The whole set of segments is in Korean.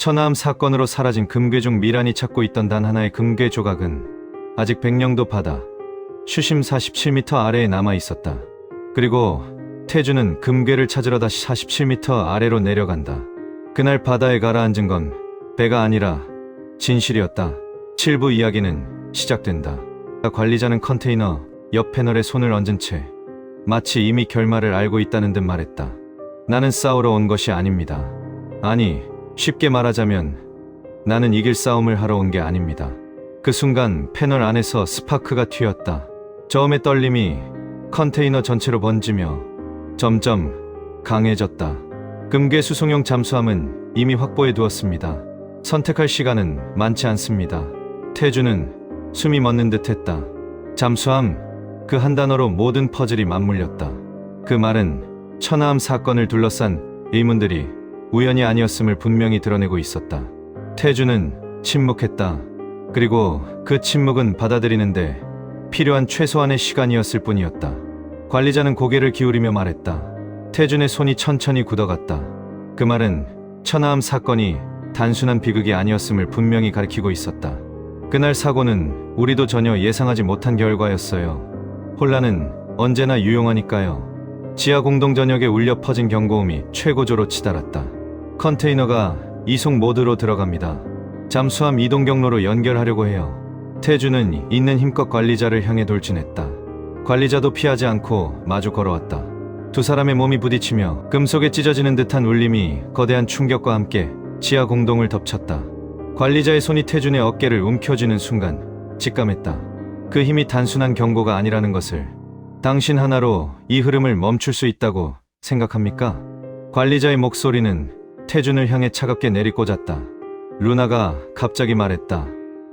천하암 사건으로 사라진 금괴 중 미란이 찾고 있던 단 하나의 금괴 조각은 아직 백령도 바다 수심 47m 아래에 남아 있었다. 그리고 태주는 금괴를 찾으러 다시 47m 아래로 내려간다. 그날 바다에 가라앉은 건 배가 아니라 진실이었다. 7부 이야기는 시작된다. 관리자는 컨테이너 옆 패널에 손을 얹은 채 마치 이미 결말을 알고 있다는 듯 말했다. 나는 싸우러 온 것이 아닙니다. 아니, 쉽게 말하자면 나는 이길 싸움을 하러 온 게 아닙니다. 그 순간 패널 안에서 스파크가 튀었다. 처음의 떨림이 컨테이너 전체로 번지며 점점 강해졌다. 금괴 수송용 잠수함은 이미 확보해 두었습니다. 선택할 시간은 많지 않습니다. 태주는 숨이 멎는 듯 했다. 잠수함, 그 한 단어로 모든 퍼즐이 맞물렸다. 그 말은 천하암 사건을 둘러싼 의문들이 우연이 아니었음을 분명히 드러내고 있었다. 태주는 침묵했다. 그리고 그 침묵은 받아들이는데 필요한 최소한의 시간이었을 뿐이었다. 관리자는 고개를 기울이며 말했다. 태준의 손이 천천히 굳어갔다. 그 말은 천하암 사건이 단순한 비극이 아니었음을 분명히 가리키고 있었다. 그날 사고는 우리도 전혀 예상하지 못한 결과였어요. 혼란은 언제나 유용하니까요. 지하 공동전역에 울려 퍼진 경고음이 최고조로 치달았다. 컨테이너가 이송 모드로 들어갑니다. 잠수함 이동 경로로 연결하려고 해요. 태주는 있는 힘껏 관리자를 향해 돌진했다. 관리자도 피하지 않고 마주 걸어왔다. 두 사람의 몸이 부딪히며 금속에 찢어지는 듯한 울림이 거대한 충격과 함께 지하 공동을 덮쳤다. 관리자의 손이 태준의 어깨를 움켜쥐는 순간 직감했다. 그 힘이 단순한 경고가 아니라는 것을. 당신 하나로 이 흐름을 멈출 수 있다고 생각합니까? 관리자의 목소리는 태준을 향해 차갑게 내리꽂았다. 루나가 갑자기 말했다.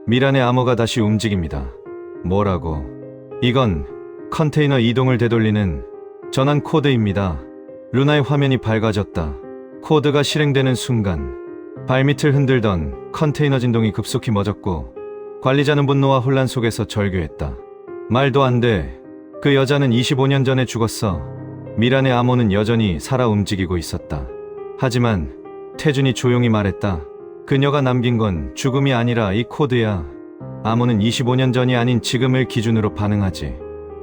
미란의 암호가 다시 움직입니다. 뭐라고? 이건 컨테이너 이동을 되돌리는 전환 코드입니다. 루나의 화면이 밝아졌다. 코드가 실행되는 순간 발밑을 흔들던 컨테이너 진동이 급속히 멎었고 관리자는 분노와 혼란 속에서 절규했다. 말도 안 돼. 그 여자는 25년 전에 죽었어. 미란의 암호는 여전히 살아 움직이고 있었다. 하지만 태준이 조용히 말했다. 그녀가 남긴 건 죽음이 아니라 이 코드야. 암호는 25년 전이 아닌 지금을 기준으로 반응하지.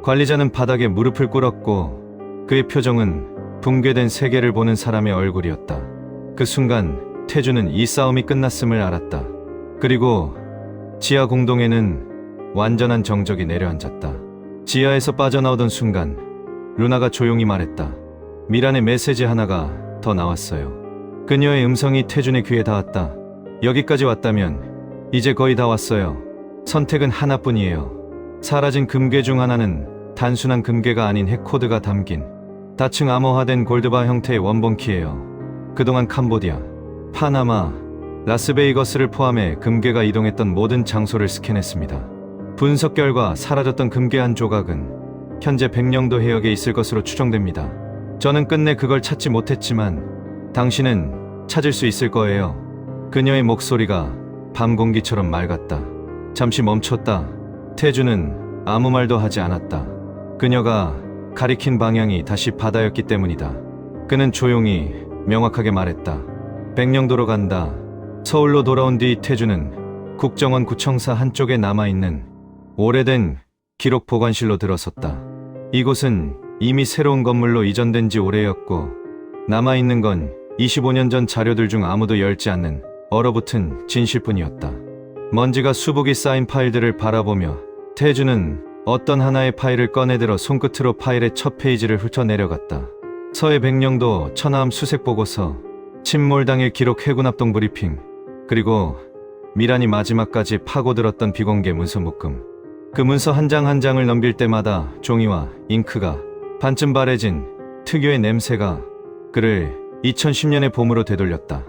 관리자는 바닥에 무릎을 꿇었고 그의 표정은 붕괴된 세계를 보는 사람의 얼굴이었다. 그 순간 태준은 이 싸움이 끝났음을 알았다. 그리고 지하 공동에는 완전한 정적이 내려앉았다. 지하에서 빠져나오던 순간 루나가 조용히 말했다. 미란의 메시지 하나가 더 나왔어요. 그녀의 음성이 태준의 귀에 닿았다. 여기까지 왔다면 이제 거의 다 왔어요. 선택은 하나뿐이에요. 사라진 금괴 중 하나는 단순한 금괴가 아닌 핵코드가 담긴 다층 암호화된 골드바 형태의 원본키예요. 그동안 캄보디아, 파나마, 라스베이거스를 포함해 금괴가 이동했던 모든 장소를 스캔했습니다. 분석 결과 사라졌던 금괴 한 조각은 현재 백령도 해역에 있을 것으로 추정됩니다. 저는 끝내 그걸 찾지 못했지만 당신은 찾을 수 있을 거예요. 그녀의 목소리가 밤 공기처럼 맑았다. 잠시 멈췄다. 태주는 아무 말도 하지 않았다. 그녀가 가리킨 방향이 다시 바다였기 때문이다. 그는 조용히 명확하게 말했다. 백령도로 간다. 서울로 돌아온 뒤 태주는 국정원 구청사 한쪽에 남아있는 오래된 기록 보관실로 들어섰다. 이곳은 이미 새로운 건물로 이전된 지 오래였고 남아있는 건 25년 전 자료들 중 아무도 열지 않는 얼어붙은 진실뿐이었다. 먼지가 수북이 쌓인 파일들을 바라보며 태주는 어떤 하나의 파일을 꺼내들어 손끝으로 파일의 첫 페이지를 훑어내려갔다. 서해 백령도 천하암 수색 보고서, 침몰당일 기록 해군합동 브리핑, 그리고 미란이 마지막까지 파고들었던 비공개 문서 묶음. 그 문서 한 장 한 장을 넘길 때마다 종이와 잉크가 반쯤 바래진 특유의 냄새가 그를 2010년의 봄으로 되돌렸다.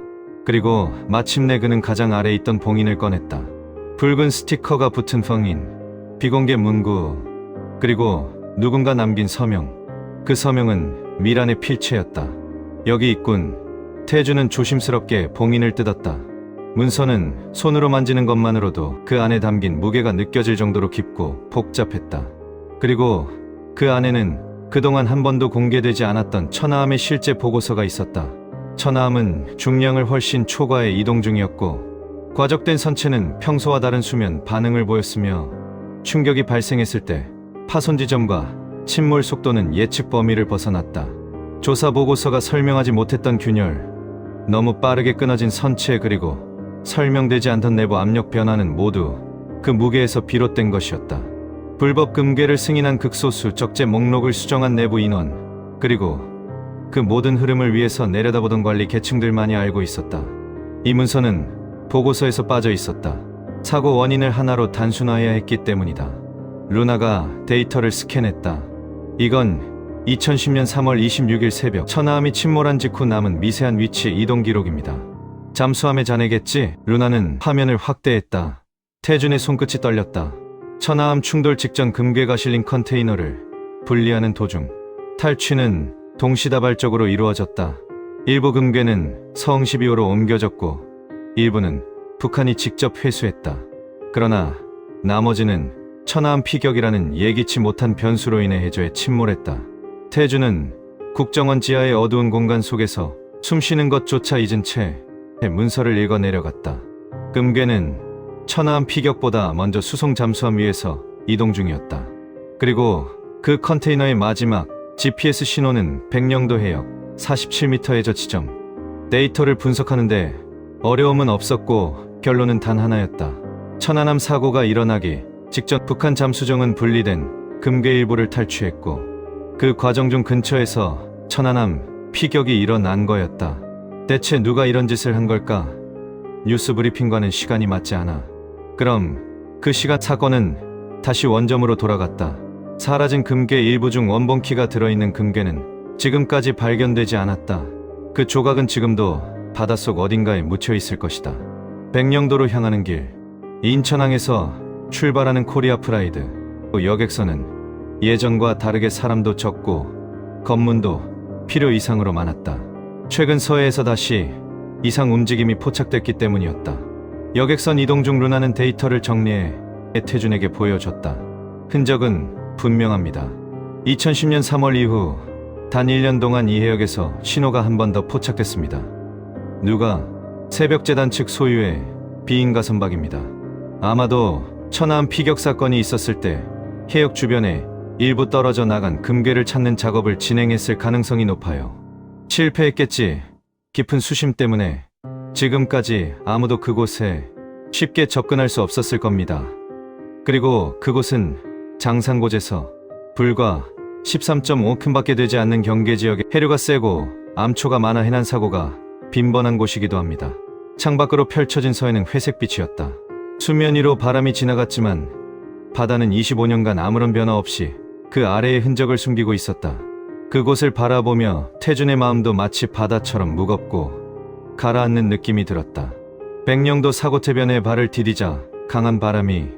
그리고 마침내 그는 가장 아래에 있던 봉인을 꺼냈다. 붉은 스티커가 붙은 봉인, 비공개 문구, 그리고 누군가 남긴 서명. 그 서명은 미란의 필체였다. 여기 있군. 태주는 조심스럽게 봉인을 뜯었다. 문서는 손으로 만지는 것만으로도 그 안에 담긴 무게가 느껴질 정도로 깊고 복잡했다. 그리고 그 안에는 그동안 한 번도 공개되지 않았던 천하암의 실제 보고서가 있었다. 천암은 중량을 훨씬 초과해 이동 중이었고 과적된 선체는 평소와 다른 수면 반응을 보였으며 충격이 발생했을 때 파손 지점과 침몰 속도는 예측 범위를 벗어났다. 조사 보고서가 설명하지 못했던 균열, 너무 빠르게 끊어진 선체 그리고 설명되지 않던 내부 압력 변화는 모두 그 무게에서 비롯된 것이었다. 불법 금괴를 승인한 극소수 적재 목록을 수정한 내부 인원, 그리고 그 모든 흐름을 위해서 내려다보던 관리 계층들만이 알고 있었다. 이 문서는 보고서에서 빠져 있었다. 사고 원인을 하나로 단순화해야 했기 때문이다. 루나가 데이터를 스캔했다. 이건 2010년 3월 26일 새벽 천암이 침몰한 직후 남은 미세한 위치 이동 기록입니다. 잠수함에 자네겠지? 루나는 화면을 확대했다. 태준의 손끝이 떨렸다. 천암 충돌 직전 금괴가 실린 컨테이너를 분리하는 도중 탈취는 동시다발적으로 이루어졌다. 일부 금괴는 서흥 12호로 옮겨졌고 일부는 북한이 직접 회수했다. 그러나 나머지는 천암 피격이라는 예기치 못한 변수로 인해 해저에 침몰했다. 태주는 국정원 지하의 어두운 공간 속에서 숨쉬는 것조차 잊은 채 문서를 읽어 내려갔다. 금괴는 천암 피격보다 먼저 수송 잠수함 위에서 이동 중이었다. 그리고 그 컨테이너의 마지막 GPS 신호는 백령도 해역 47m 해저 지점. 데이터를 분석하는데 어려움은 없었고 결론은 단 하나였다. 천안함 사고가 일어나기 직전 북한 잠수정은 분리된 금괴 일부를 탈취했고 그 과정 중 근처에서 천안함 피격이 일어난 거였다. 대체 누가 이런 짓을 한 걸까? 뉴스 브리핑과는 시간이 맞지 않아. 그럼 그 시간 사건은 다시 원점으로 돌아갔다. 사라진 금괴 일부 중 원본키가 들어있는 금괴는 지금까지 발견되지 않았다. 그 조각은 지금도 바닷속 어딘가에 묻혀 있을 것이다. 백령도로 향하는 길, 인천항에서 출발하는 코리아 프라이드. 여객선은 예전과 다르게 사람도 적고 건문도 필요 이상으로 많았다. 최근 서해에서 다시 이상 움직임이 포착됐기 때문이었다. 여객선 이동 중 루나는 데이터를 정리해 태준에게 보여줬다. 흔적은 분명합니다. 2010년 3월 이후 단 1년 동안 이 해역에서 신호가 한 번 더 포착됐습니다. 누가? 새벽재단 측 소유의 비인가 선박입니다. 아마도 천암 피격 사건이 있었을 때 해역 주변에 일부 떨어져 나간 금괴를 찾는 작업을 진행했을 가능성이 높아요. 실패했겠지. 깊은 수심 때문에 지금까지 아무도 그곳에 쉽게 접근할 수 없었을 겁니다. 그리고 그곳은 장산곳에서 불과 13.5큼밖에 되지 않는 경계지역에 해류가 세고 암초가 많아 해난 사고가 빈번한 곳이기도 합니다. 창밖으로 펼쳐진 서해는 회색빛이었다. 수면 위로 바람이 지나갔지만 바다는 25년간 아무런 변화 없이 그 아래의 흔적을 숨기고 있었다. 그곳을 바라보며 태준의 마음도 마치 바다처럼 무겁고 가라앉는 느낌이 들었다. 백령도 사고태변에 발을 디디자 강한 바람이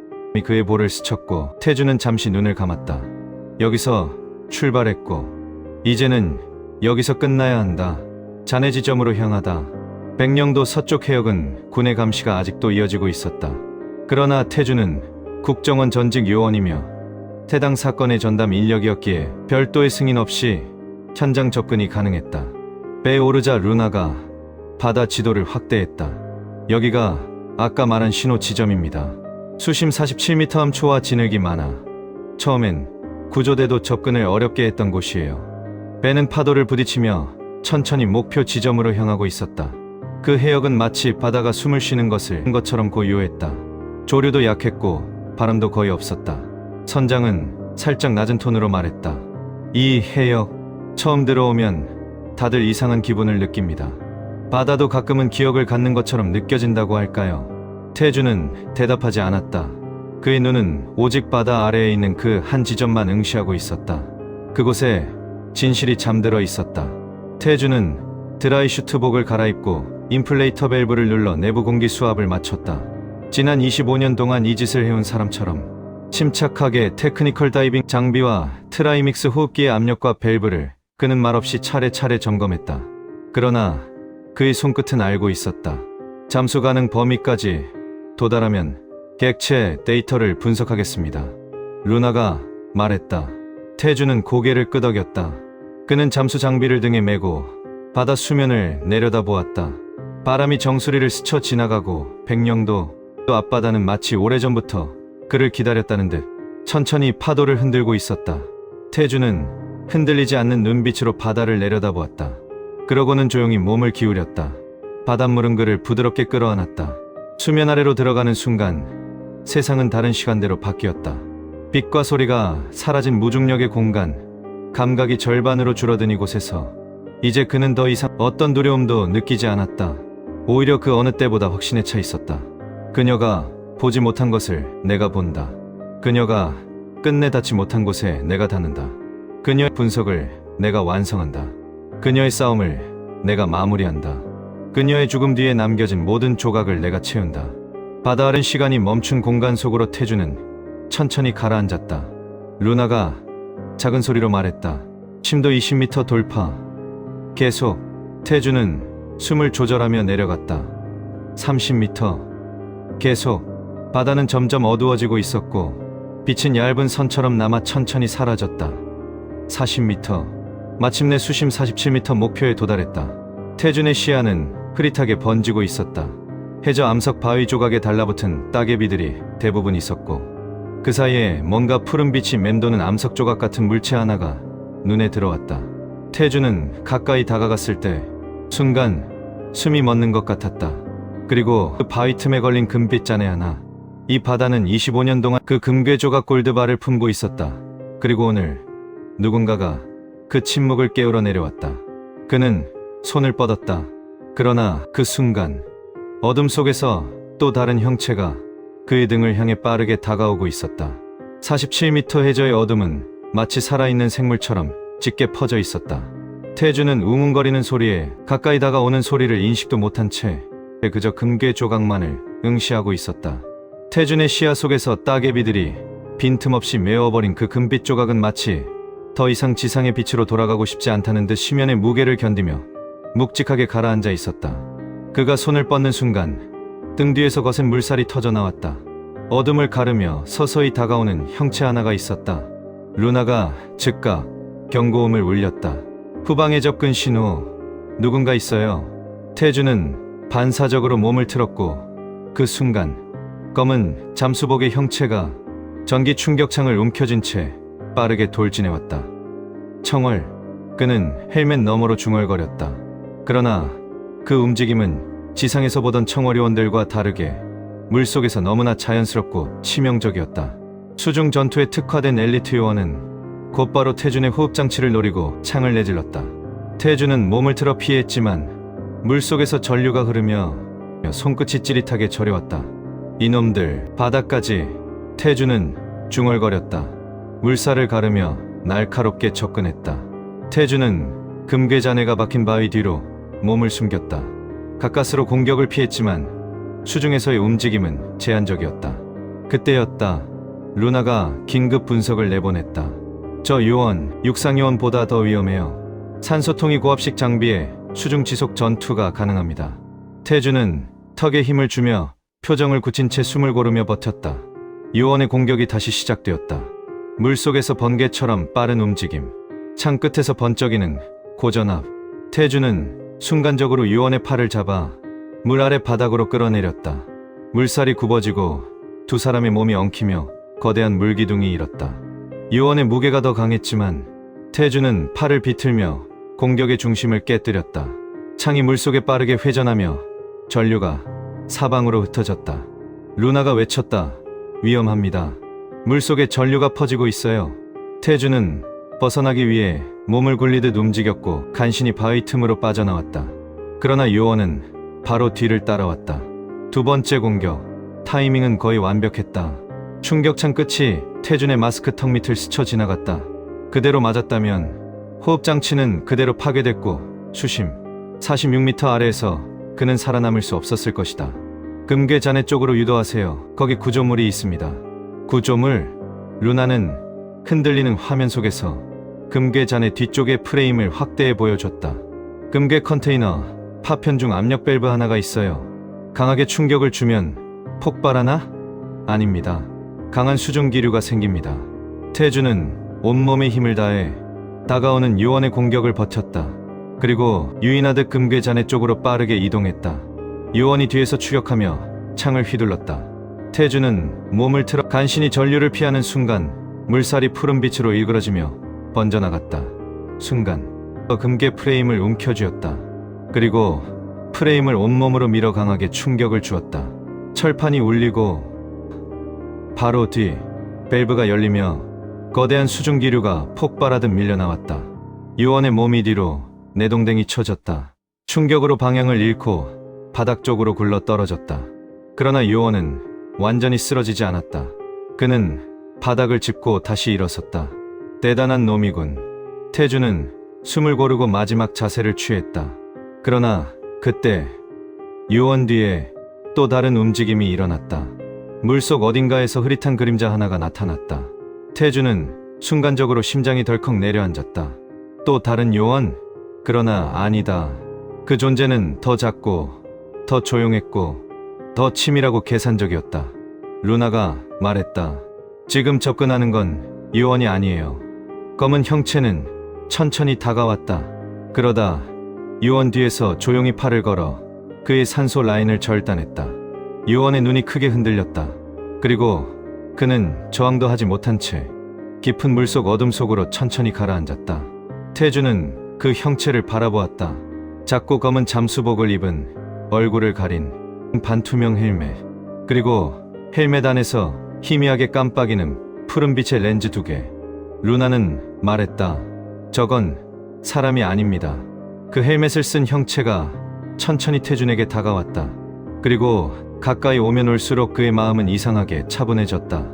그의 볼을 스쳤고 태준은 잠시 눈을 감았다. 여기서 출발했고 이제는 여기서 끝나야 한다. 자네 지점으로 향하다. 백령도 서쪽 해역은 군의 감시가 아직도 이어지고 있었다. 그러나 태준은 국정원 전직 요원이며 해당 사건의 전담 인력이었기에 별도의 승인 없이 현장 접근이 가능했다. 배에 오르자 루나가 바다 지도를 확대했다. 여기가 아까 말한 신호 지점입니다. 수심 47m 암초와 진흙이 많아 처음엔 구조대도 접근을 어렵게 했던 곳이에요. 배는 파도를 부딪히며 천천히 목표 지점으로 향하고 있었다. 그 해역은 마치 바다가 숨을 쉬는 것처럼 고요했다. 조류도 약했고 바람도 거의 없었다. 선장은 살짝 낮은 톤으로 말했다. 이 해역 처음 들어오면 다들 이상한 기분을 느낍니다. 바다도 가끔은 기억을 갖는 것처럼 느껴진다고 할까요? 태주는 대답하지 않았다. 그의 눈은 오직 바다 아래에 있는 그 한 지점만 응시하고 있었다. 그곳에 진실이 잠들어 있었다. 태주는 드라이 슈트복을 갈아입고 인플레이터 밸브를 눌러 내부 공기 수압을 맞췄다. 지난 25년 동안 이 짓을 해온 사람처럼 침착하게 테크니컬 다이빙 장비와 트라이믹스 호흡기의 압력과 밸브를 그는 말없이 차례차례 점검했다. 그러나 그의 손끝은 알고 있었다. 잠수 가능 범위까지 도달하면 객체 데이터를 분석하겠습니다. 루나가 말했다. 태주는 고개를 끄덕였다. 그는 잠수 장비를 등에 메고 바다 수면을 내려다보았다. 바람이 정수리를 스쳐 지나가고 백령도 또 앞바다는 마치 오래전부터 그를 기다렸다는 듯 천천히 파도를 흔들고 있었다. 태주는 흔들리지 않는 눈빛으로 바다를 내려다보았다. 그러고는 조용히 몸을 기울였다. 바닷물은 그를 부드럽게 끌어안았다. 수면 아래로 들어가는 순간 세상은 다른 시간대로 바뀌었다. 빛과 소리가 사라진 무중력의 공간, 감각이 절반으로 줄어든 이곳에서 이제 그는 더 이상 어떤 두려움도 느끼지 않았다. 오히려 그 어느 때보다 확신에 차 있었다. 그녀가 보지 못한 것을 내가 본다. 그녀가 끝내 닿지 못한 곳에 내가 닿는다. 그녀의 분석을 내가 완성한다. 그녀의 싸움을 내가 마무리한다. 그녀의 죽음 뒤에 남겨진 모든 조각을 내가 채운다. 바다 아래 시간이 멈춘 공간 속으로 태주는 천천히 가라앉았다. 루나가 작은 소리로 말했다. 심도 20m 돌파. 계속. 태주는 숨을 조절하며 내려갔다. 30m. 계속. 바다는 점점 어두워지고 있었고 빛은 얇은 선처럼 남아 천천히 사라졌다. 40m. 마침내 수심 47m 목표에 도달했다. 태준의 시야는 흐릿하게 번지고 있었다. 해저 암석 바위 조각에 달라붙은 따개비들이 대부분 있었고 그 사이에 뭔가 푸른 빛이 맴도는 암석 조각 같은 물체 하나가 눈에 들어왔다. 태준은 가까이 다가갔을 때 순간 숨이 멎는 것 같았다. 그리고 그 바위 틈에 걸린 금빛 잔해 하나. 이 바다는 25년 동안 그 금괴 조각 골드바를 품고 있었다. 그리고 오늘 누군가가 그 침묵을 깨우러 내려왔다. 그는 손을 뻗었다. 그러나 그 순간 어둠 속에서 또 다른 형체가 그의 등을 향해 빠르게 다가오고 있었다. 47m 해저의 어둠은 마치 살아있는 생물처럼 짙게 퍼져 있었다. 태주는 웅웅거리는 소리에 가까이 다가오는 소리를 인식도 못한 채 그저 금괴 조각만을 응시하고 있었다. 태준의 시야 속에서 따개비들이 빈틈없이 메워버린 그 금빛 조각은 마치 더 이상 지상의 빛으로 돌아가고 싶지 않다는 듯 심연의 무게를 견디며 묵직하게 가라앉아 있었다. 그가 손을 뻗는 순간 등 뒤에서 거센 물살이 터져 나왔다. 어둠을 가르며 서서히 다가오는 형체 하나가 있었다. 루나가 즉각 경고음을 울렸다. 후방에 접근 신호. 누군가 있어요. 태주는 반사적으로 몸을 틀었고 그 순간 검은 잠수복의 형체가 전기 충격창을 움켜쥔 채 빠르게 돌진해왔다. 청월. 그는 헬멧 너머로 중얼거렸다. 그러나 그 움직임은 지상에서 보던 청월 요원들과 다르게 물속에서 너무나 자연스럽고 치명적이었다. 수중 전투에 특화된 엘리트 요원은 곧바로 태준의 호흡장치를 노리고 창을 내질렀다. 태준은 몸을 틀어 피했지만 물속에서 전류가 흐르며 손끝이 찌릿하게 저려왔다. 이놈들, 바다까지. 태준은 중얼거렸다. 물살을 가르며 날카롭게 접근했다. 태준은 금괴 잔해가 박힌 바위 뒤로 몸을 숨겼다. 가까스로 공격을 피했지만 수중에서의 움직임은 제한적이었다. 그때였다. 루나가 긴급 분석을 내보냈다. 저 요원, 육상 요원보다 더 위험해요. 산소통이 고압식 장비에 수중 지속 전투가 가능합니다. 태준은 턱에 힘을 주며 표정을 굳힌 채 숨을 고르며 버텼다. 요원의 공격이 다시 시작되었다. 물속에서 번개처럼 빠른 움직임, 창 끝에서 번쩍이는 고전압. 태준은 순간적으로 요원의 팔을 잡아 물 아래 바닥으로 끌어내렸다. 물살이 굽어지고 두 사람의 몸이 엉키며 거대한 물기둥이 일었다. 요원의 무게가 더 강했지만 태준은 팔을 비틀며 공격의 중심을 깨뜨렸다. 창이 물속에 빠르게 회전하며 전류가 사방으로 흩어졌다. 루나가 외쳤다. 위험합니다. 물속에 전류가 퍼지고 있어요. 태준은 벗어나기 위해 몸을 굴리듯 움직였고 간신히 바위 틈으로 빠져나왔다. 그러나 요원은 바로 뒤를 따라왔다. 두 번째 공격. 타이밍은 거의 완벽했다. 충격창 끝이 태준의 마스크 턱 밑을 스쳐 지나갔다. 그대로 맞았다면 호흡장치는 그대로 파괴됐고 수심 46m 아래에서 그는 살아남을 수 없었을 것이다. 금괴 잔해 쪽으로 유도하세요. 거기 구조물이 있습니다. 구조물? 루나는 흔들리는 화면 속에서 금괴 잔해 뒤쪽의 프레임을 확대해 보여줬다. 금괴 컨테이너, 파편 중 압력 밸브 하나가 있어요. 강하게 충격을 주면 폭발하나? 아닙니다. 강한 수중 기류가 생깁니다. 태주는 온몸의 힘을 다해 다가오는 요원의 공격을 버텼다. 그리고 유인하듯 금괴 잔해 쪽으로 빠르게 이동했다. 요원이 뒤에서 추격하며 창을 휘둘렀다. 태주는 몸을 틀어 간신히 전류를 피하는 순간 물살이 푸른 빛으로 일그러지며 번져나갔다. 순간 금괴 프레임을 움켜쥐었다. 그리고 프레임을 온몸으로 밀어 강하게 충격을 주었다. 철판이 울리고 바로 뒤 밸브가 열리며 거대한 수증기류가 폭발하듯 밀려나왔다. 요원의 몸이 뒤로 내동댕이 쳐졌다. 충격으로 방향을 잃고 바닥 쪽으로 굴러 떨어졌다. 그러나 요원은 완전히 쓰러지지 않았다. 그는 바닥을 짚고 다시 일어섰다. 대단한 놈이군. 태주는 숨을 고르고 마지막 자세를 취했다. 그러나 그때 요원 뒤에 또 다른 움직임이 일어났다. 물속 어딘가에서 흐릿한 그림자 하나가 나타났다. 태주는 순간적으로 심장이 덜컥 내려앉았다. 또 다른 요원? 그러나 아니다. 그 존재는 더 작고 더 조용했고 더 치밀하고 계산적이었다. 루나가 말했다. 지금 접근하는 건 요원이 아니에요. 검은 형체는 천천히 다가왔다. 그러다 요원 뒤에서 조용히 팔을 걸어 그의 산소 라인을 절단했다. 요원의 눈이 크게 흔들렸다. 그리고 그는 저항도 하지 못한 채 깊은 물속 어둠 속으로 천천히 가라앉았다. 태주는 그 형체를 바라보았다. 작고 검은 잠수복을 입은 얼굴을 가린 반투명 헬멧, 그리고 헬멧 안에서 희미하게 깜빡이는 푸른빛의 렌즈 2개. 루나는 말했다. 저건 사람이 아닙니다. 그 헬멧을 쓴 형체가 천천히 태준에게 다가왔다. 그리고 가까이 오면 올수록 그의 마음은 이상하게 차분해졌다.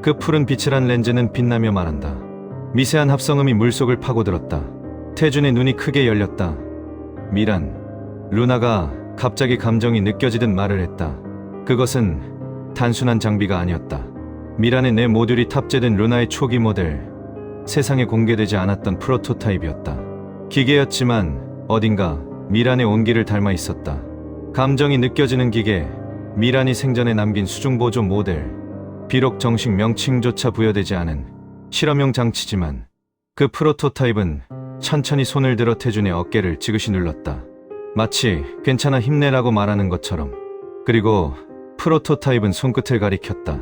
그 푸른 빛이란 렌즈는 빛나며 말한다. 미세한 합성음이 물속을 파고들었다. 태준의 눈이 크게 열렸다. 미란. 루나가 갑자기 감정이 느껴지듯 말을 했다. 그것은 단순한 장비가 아니었다. 미란의 내 모듈이 탑재된 루나의 초기 모델, 세상에 공개되지 않았던 프로토타입이었다. 기계였지만 어딘가 미란의 온기를 닮아 있었다. 감정이 느껴지는 기계, 미란이 생전에 남긴 수중보조 모델. 비록 정식 명칭조차 부여되지 않은 실험용 장치지만 그 프로토타입은 천천히 손을 들어 태준의 어깨를 지그시 눌렀다. 마치 괜찮아 힘내라고 말하는 것처럼. 그리고 프로토타입은 손끝을 가리켰다.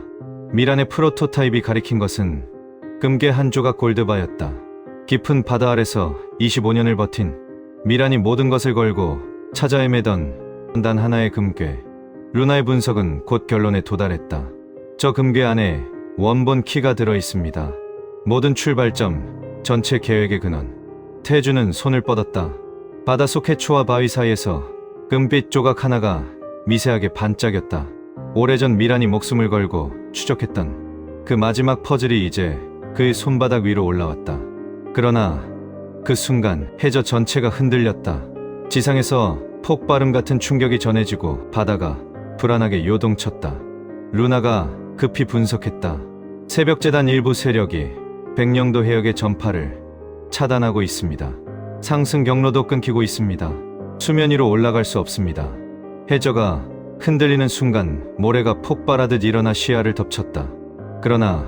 미란의 프로토타입이 가리킨 것은 금괴 한 조각 골드바였다. 깊은 바다 아래서 25년을 버틴 미란이 모든 것을 걸고 찾아 헤매던 단 하나의 금괴. 루나의 분석은 곧 결론에 도달했다. 저 금괴 안에 원본 키가 들어있습니다. 모든 출발점, 전체 계획의 근원. 태주는 손을 뻗었다. 바닷속 해초와 바위 사이에서 금빛 조각 하나가 미세하게 반짝였다. 오래전 미란이 목숨을 걸고 추적했던 그 마지막 퍼즐이 이제 그의 손바닥 위로 올라왔다. 그러나 그 순간 해저 전체가 흔들렸다. 지상에서 폭발음 같은 충격이 전해지고 바다가 불안하게 요동쳤다. 루나가 급히 분석했다. 새벽재단 일부 세력이 백령도 해역의 전파를 차단하고 있습니다. 상승 경로도 끊기고 있습니다. 수면 위로 올라갈 수 없습니다. 해저가 흔들리는 순간 모래가 폭발하듯 일어나 시야를 덮쳤다. 그러나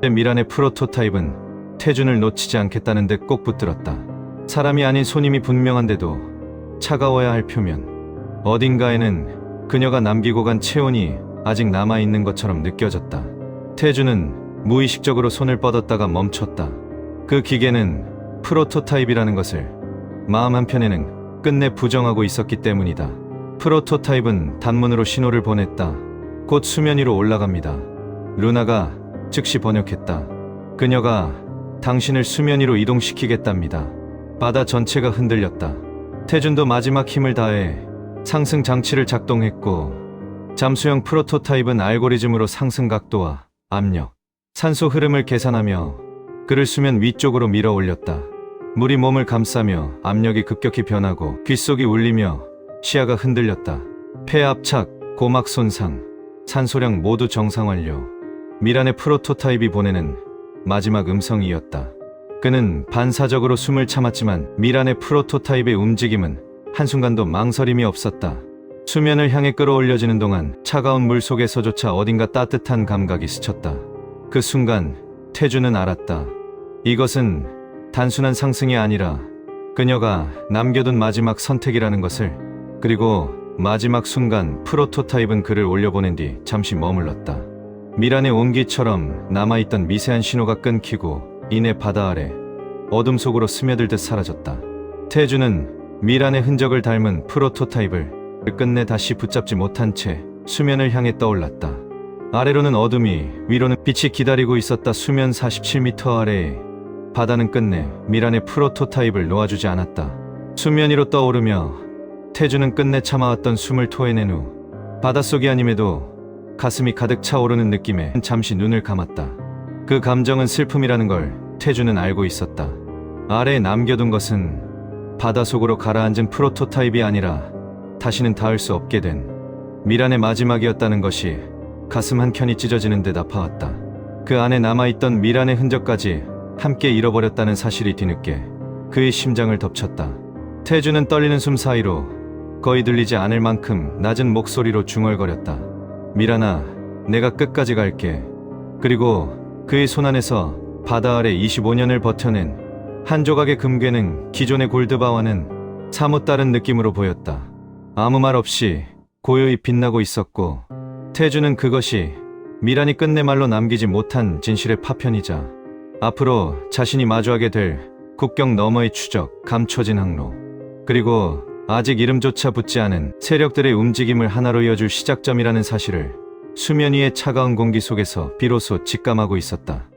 미란의 프로토타입은 태준을 놓치지 않겠다는 데 꼭 붙들었다. 사람이 아닌 손님이 분명한데도 차가워야 할 표면. 어딘가에는 그녀가 남기고 간 체온이 아직 남아있는 것처럼 느껴졌다. 태준은 무의식적으로 손을 뻗었다가 멈췄다. 그 기계는 프로토타입이라는 것을 마음 한편에는 끝내 부정하고 있었기 때문이다. 프로토타입은 단문으로 신호를 보냈다. 곧 수면 위로 올라갑니다. 루나가 즉시 번역했다. 그녀가 당신을 수면 위로 이동시키겠답니다. 바다 전체가 흔들렸다. 태준도 마지막 힘을 다해 상승 장치를 작동했고 잠수형 프로토타입은 알고리즘으로 상승 각도와 압력, 산소 흐름을 계산하며 그를 수면 위쪽으로 밀어 올렸다. 물이 몸을 감싸며 압력이 급격히 변하고 귓속이 울리며 시야가 흔들렸다. 폐 압착, 고막 손상, 산소량 모두 정상 완료. 미란의 프로토타입이 보내는 마지막 음성이었다. 그는 반사적으로 숨을 참았지만 미란의 프로토타입의 움직임은 한순간도 망설임이 없었다. 수면을 향해 끌어올려지는 동안 차가운 물 속에서조차 어딘가 따뜻한 감각이 스쳤다. 그 순간 태주는 알았다. 이것은 단순한 상승이 아니라 그녀가 남겨둔 마지막 선택이라는 것을. 그리고 마지막 순간 프로토타입은 글을 올려보낸 뒤 잠시 머물렀다. 미란의 온기처럼 남아있던 미세한 신호가 끊기고 이내 바다 아래 어둠 속으로 스며들듯 사라졌다. 태주는 미란의 흔적을 닮은 프로토타입을 끝내 다시 붙잡지 못한 채 수면을 향해 떠올랐다. 아래로는 어둠이, 위로는 빛이 기다리고 있었다. 수면 47m 아래에 바다는 끝내 미란의 프로토타입을 놓아주지 않았다. 수면 위로 떠오르며 태주는 끝내 참아왔던 숨을 토해낸 후 바닷속이 아님에도 가슴이 가득 차오르는 느낌에 잠시 눈을 감았다. 그 감정은 슬픔이라는 걸 태주는 알고 있었다. 아래에 남겨둔 것은 바다 속으로 가라앉은 프로토타입이 아니라 다시는 닿을 수 없게 된 미란의 마지막이었다는 것이 가슴 한켠이 찢어지는 듯 아파왔다. 그 안에 남아있던 미란의 흔적까지 함께 잃어버렸다는 사실이 뒤늦게 그의 심장을 덮쳤다. 태주는 떨리는 숨 사이로 거의 들리지 않을 만큼 낮은 목소리로 중얼거렸다. 미란아, 내가 끝까지 갈게. 그리고 그의 손 안에서 바다 아래 25년을 버텨낸 한 조각의 금괴는 기존의 골드바와는 사뭇 다른 느낌으로 보였다. 아무 말 없이 고요히 빛나고 있었고 태주는 그것이 미란이 끝내 말로 남기지 못한 진실의 파편이자 앞으로 자신이 마주하게 될 국경 너머의 추적, 감춰진 항로, 그리고 아직 이름조차 붙지 않은 세력들의 움직임을 하나로 이어줄 시작점이라는 사실을 수면 위의 차가운 공기 속에서 비로소 직감하고 있었다.